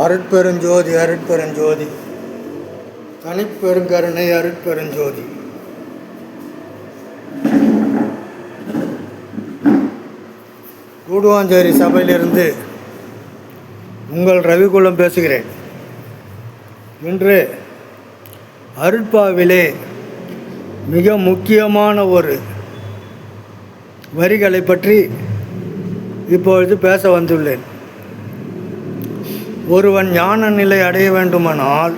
அருட்பெருஞ்சோதி அருட்பெருஞ்சோதி தனிப்பெருங்கருணை அருட்பெருஞ்சோதி. கூடுவாஞ்சேரி சபையிலிருந்து உங்கள் ரவிகுலம் பேசுகிறேன். இன்று அருட்பாவிலே மிக முக்கியமான ஒரு வரிகளை பற்றி இப்பொழுது பேச வந்துள்ளேன். ஒருவன் ஞான நிலை அடைய வேண்டுமானால்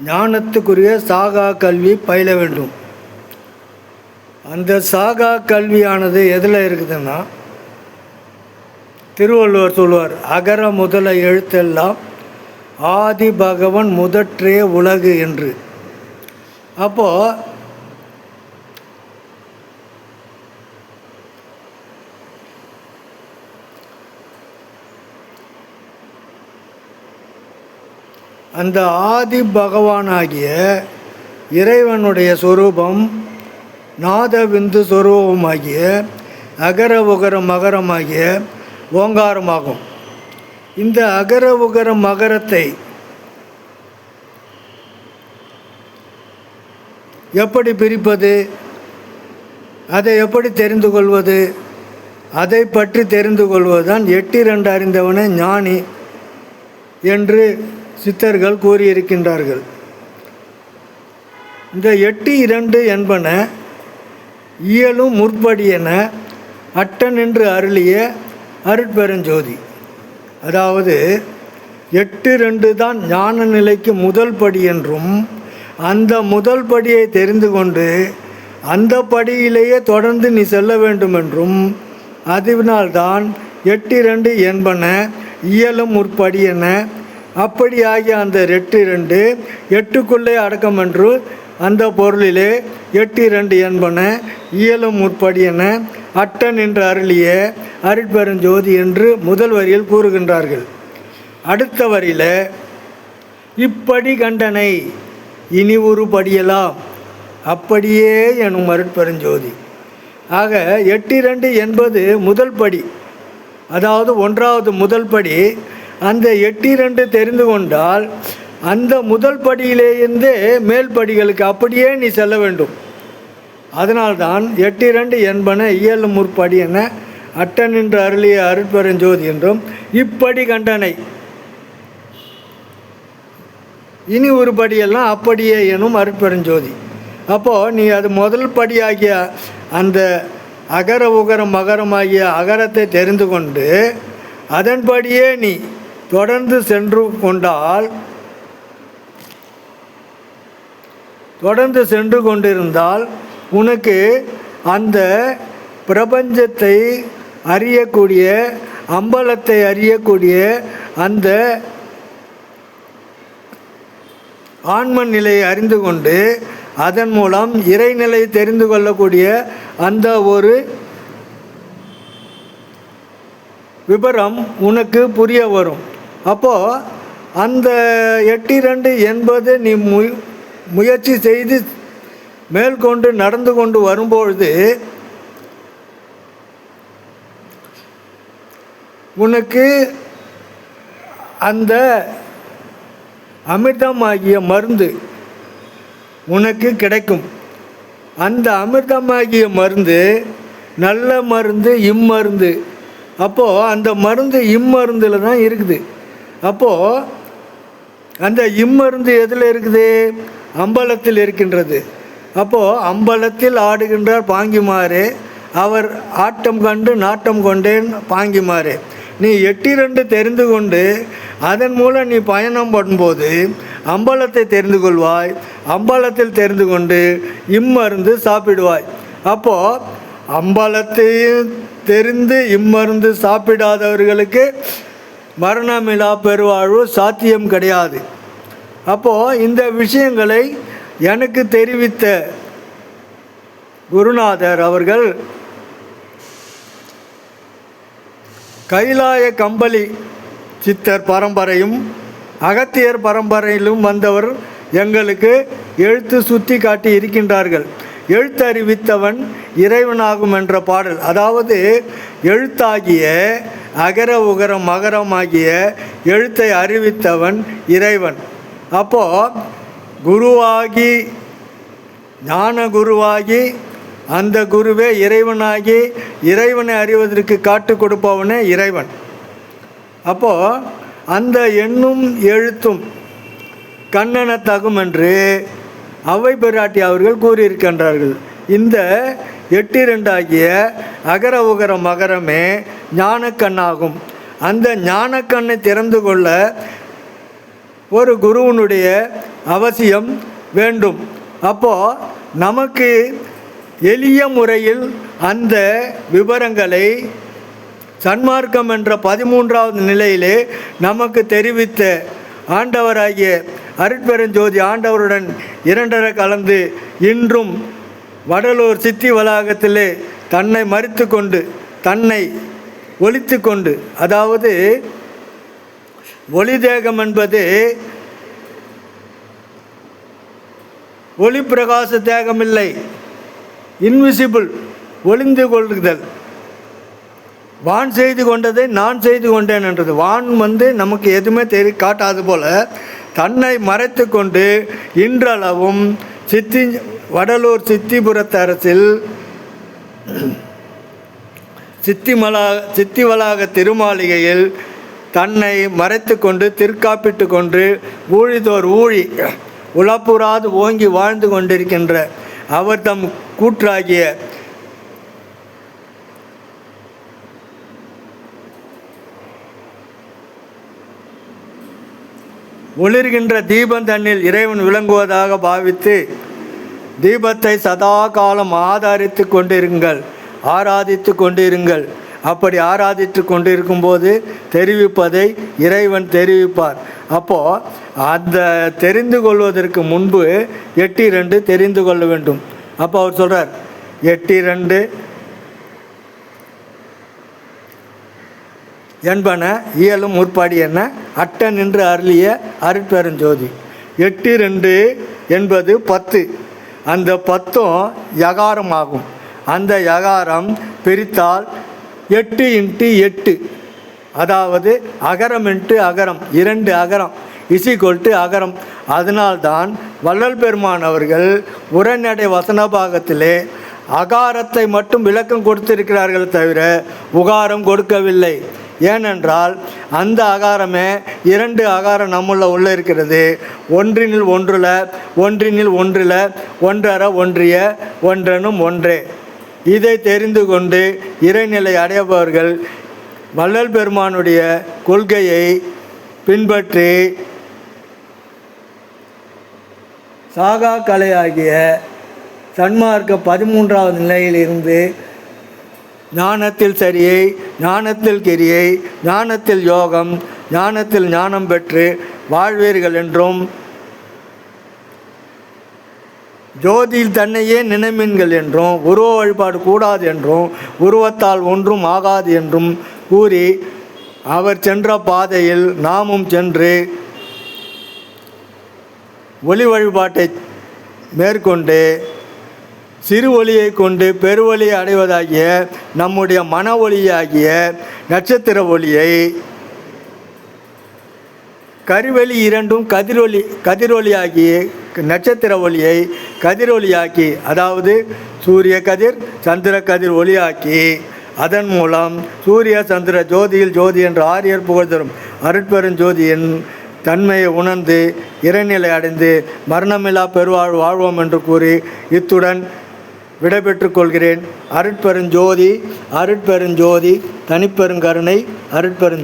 ஞானத்துக்குரிய சாகா கல்வி பயில வேண்டும். அந்த சாகா கல்வியானது எதில் இருக்குதுன்னா, திருவள்ளுவர் சொல்வார், அகர முதல எழுத்தெல்லாம் ஆதி பகவன் முதற்றே உலகு என்று. அப்போது அந்த ஆதி பகவானாகிய இறைவனுடைய சொரூபம் நாதவிந்து சொரூபமாகிய அகர உகர மகரமாகிய ஓங்காரமாகும். இந்த அகர உகர மகரத்தை எப்படி பிரிப்பது, அதை எப்படி தெரிந்து கொள்வது, அதை பற்றி தெரிந்து கொள்வதுதான் 8 அறிந்தவனே ஞானி என்று சித்தர்கள் கூறியிருக்கின்றார்கள். இந்த 8 என்பன இயலும் முற்படியென அட்டன் என்று அருளிய அருட்பெருஞ்சோதி. அதாவது 8 தான் ஞான நிலைக்கு முதல் படி என்றும், அந்த முதல் படியை தெரிந்து கொண்டு அந்த படியிலேயே தொடர்ந்து நீ செல்ல வேண்டும் என்றும், அதனால்தான் 8 என்பன இயலும் முற்படியென, அப்படியாகிய அந்த 8 8க்குள்ளே அடக்கம் என்று அந்த பொருளிலே 8 என்பன இயலும் முற்படியென அட்டன் என்று அருளிய அருட்பெருஞ்சோதி என்று முதல் வரியில் கூறுகின்றார்கள். அடுத்த வரியில் இப்படி கண்டனை இனி ஒரு படியலாம் அப்படியே எனும் அருட்பெருஞ்சோதி. ஆக 8 என்பது முதல் படி, அதாவது 1வது முதல் படி. அந்த 8 தெரிந்து கொண்டால் அந்த முதல் படியிலேருந்தே மேல் படிகளுக்கு அப்படியே நீ செல்ல வேண்டும். அதனால்தான் 8 என்பன இயல் முற்படி என அட்டன் என்று அருளிய அருட்பெருஞ்சோதி என்றும், இப்படி கண்டனை இனி ஒரு படியெல்லாம் அப்படியே எனும் அருட்பெருஞ்சோதி. அப்போது நீ அது முதல் படியாகிய அந்த அகர உகர மகரமாகிய அகரத்தை தெரிந்து கொண்டு அதன்படியே நீ தொடர்ந்து சென்று கொண்டிருந்தால் உனக்கு அந்த பிரபஞ்சத்தை அறியக்கூடிய, அம்பலத்தை அறியக்கூடிய அந்த ஆன்ம நிலையை அறிந்து கொண்டு அதன் மூலம் இறைநிலை தெரிந்து கொள்ளக்கூடிய அந்த ஒரு விபரம் உனக்கு புரிய வரும். அப்போது அந்த 8 என்பது நீ முயற்சி செய்து மேற்கொண்டு நடந்து கொண்டு வரும்பொழுது உனக்கு அந்த அமிர்தமாகிய மருந்து உனக்கு கிடைக்கும். அந்த அமிர்தமாகிய மருந்து நல்ல மருந்து, இம்மருந்து. அப்போது அந்த மருந்து இம்மருந்தில் தான் இருக்குது. அப்போது அந்த இம்மருந்து எதில் இருக்குது? அம்பலத்தில் இருக்கின்றது. அப்போது அம்பலத்தில் ஆடுகின்றார் பாங்கிமாரே, அவர் ஆட்டம் கண்டு நாட்டம் கொண்டேன் பாங்கிமாரே. நீ 8 தெரிந்து கொண்டு அதன் மூலம் நீ பயணம் பண்ணும்போது அம்பலத்தை தெரிந்து கொள்வாய். அம்பலத்தில் தெரிந்து கொண்டு இம்மருந்து சாப்பிடுவாய். அப்போது அம்பலத்தையும் தெரிந்து இம்மருந்து சாப்பிடாதவர்களுக்கு மரணமில்லா பெருவாழ்வு சாத்தியம் கிடையாது. அப்போது இந்த விஷயங்களை எனக்கு தெரிவித்த குருநாதர் அவர்கள் கைலாய கம்பளி சித்தர் பரம்பரையும் அகத்தியர் பரம்பரையிலும் வந்தவர் எங்களுக்கு எழுத்து சுட்டி காட்டி இருக்கின்றார்கள். எழுத்தறிவித்தவன் இறைவனாகும் என்ற பாடல், அதாவது எழுத்தாகிய அகர உகரம் மகரமாகிய எழுத்தை அறிவித்தவன் இறைவன். அப்போது குருவாகி ஞான குருவாகி அந்த குருவே இறைவனாகி இறைவனை அறிவதற்கு காட்டு கொடுப்பவனே இறைவன். அப்போது அந்த எண்ணும் எழுத்தும் கண்ணென தகும் என்று அவை பிராட்டி அவர்கள் கூறியிருக்கின்றார்கள். இந்த 8 ஆகிய அகர உகர மகரமே ஞானக்கண்ணாகும். அந்த ஞானக்கண்ணை திறந்து கொள்ள ஒரு குருவனுடைய அவசியம் வேண்டும். அப்போது நமக்கு எளிய முறையில் அந்த விவரங்களை சன்மார்க்கம் என்ற 13வது நிலையிலே நமக்கு தெரிவித்த ஆண்டவராகிய அருட்பெருஞ்சோதி ஆண்டவருடன் 2 கலந்து இன்றும் வடலூர் சித்தி வளாகத்திலே தன்னை மறித்து கொண்டு தன்னை ஒழித்து கொண்டு, அதாவது ஒளி தேகம் என்பது ஒளி பிரகாச தேகமில்லை, இன்விசிபிள், ஒளிந்து கொள்ளுதல். வான் செய்து கொண்டதை நான் செய்து கொண்டேன் என்றது. வான் நமக்கு எதுவுமே காட்டாது போல தன்னை மறைத்து கொண்டு இன்றளவும் வடலூர் சித்திபுரத்தரசில் சித்தி வளாக திருமாளிகையில் தன்னை மறைத்து கொண்டு திருக்காப்பிட்டு கொண்டு ஊழிதோர் ஊழி உளப்புறாது ஓங்கி வாழ்ந்து கொண்டிருக்கின்ற அவர் தம் கூற்றாகிய ஒளிர்கின்ற தீபம் தன்னில் இறைவன் விளங்குவதாக பாவித்து தீபத்தை சதா காலம் ஆராதித்து கொண்டிருங்கள். அப்படி ஆராதித்து கொண்டிருக்கும்போது தெரிவிப்பதை இறைவன் தெரிவிப்பார். அப்போது அந்த தெரிந்து கொள்வதற்கு முன்பு 8 தெரிந்து கொள்ள வேண்டும். அப்போ அவர் சொல்கிறார் 8 என்பன இயலும் முற்பாடி என்ன அட்ட நின்று அருளிய அருட்பெருஞ்சோதி. 8 என்பது 10. அந்த 10 யகாரம் ஆகும். அந்த யகாரம் பிரித்தால் 8 × 8, அதாவது அகரம் × அகரம், 2 அகரம் = அகரம். அதனால்தான் வள்ளல் பெருமான் அவர்கள் உரைநடை வசன பாகத்திலே அகாரத்தை மட்டும் விளக்கம் கொடுத்திருக்கிறார்கள் தவிர உகாரம் கொடுக்கவில்லை. ஏனென்றால் அந்த அகாரமே 2 அகாரம் உள்ள இருக்கிறது. ஒன்றினில் ஒன்றில் ஒன்றற ஒன்றிய ஒன்றனும் ஒன்றே. இதை தெரிந்து கொண்டு இறைநிலை அடைபவர்கள் வள்ளல் பெருமானுடைய கொள்கையை பின்பற்றி சாகா கலையாகிய சன்மார்க்க 13வது நிலையிலிருந்து ஞானத்தில் சரியை, ஞானத்தில் கிரியை, ஞானத்தில் யோகம், ஞானத்தில் ஞானம் பெற்று வாழ்வீர்கள் என்றும் ஜோதியில் தன்னையே நினைமீன்கள் என்றும் உருவ வழிபாடு கூடாது என்றும் உருவத்தால் ஒன்றும் ஆகாது என்றும் கூறி அவர் சென்ற பாதையில் நாமும் சென்று ஒளி வழிபாட்டை மேற்கொண்டு சிறு ஒளியை கொண்டு பெருவொளியை அடைவதாகிய நம்முடைய மன ஒளியாகிய நட்சத்திர ஒளியை கருவெளி 2 கதிரொலியாகிய நட்சத்திர ஒளியை கதிரொலியாக்கி, அதாவது சூரிய கதிர் சந்திர கதிர் ஒளியாக்கி அதன் மூலம் சூரிய சந்திர ஜோதியில் ஜோதி என்ற ஆரியர் புகழ்தரும் அருட்பெருஞ்சோதியின் தன்மையை உணர்ந்து இறைநிலை அடைந்து மரணமில்லா பெருவாழ் வாழ்வோம் என்று கூறி இத்துடன் விடைபெற்றுக் கொள்கிறேன். அருட்பெருஞ்சோதி தனிப்பெருங்கருணை அருட்பெருஞ்சோதி.